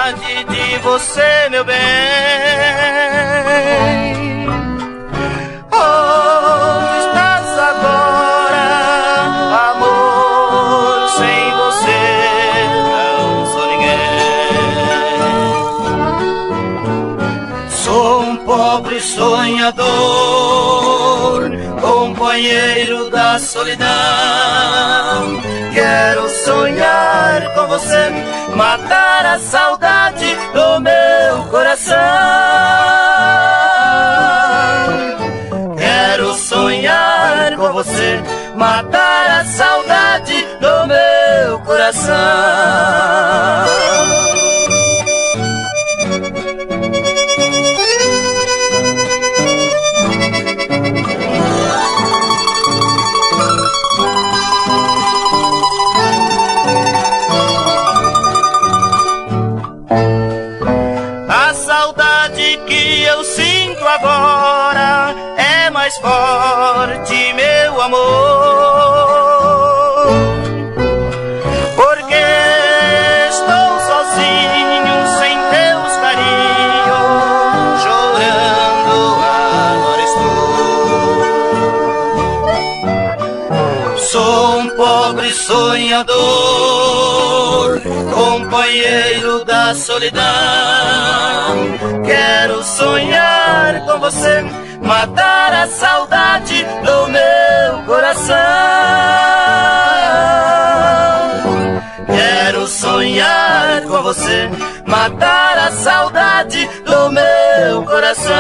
saudade de você, meu bem. Onde estás agora, amor? Sem você não sou ninguém. Sou um pobre sonhador, companheiro da solidão. Quero sonhar com você, matar a saudade do meu coração. Quero sonhar com você, matar a saudade do meu coração. Agora é mais forte, meu amor, porque estou sozinho, sem teus carinhos, chorando agora estou. Sou um pobre sonhador, companheiro da solidão. Quero sonhar com você, matar a saudade do meu coração. Quero sonhar com você, matar a saudade do meu coração.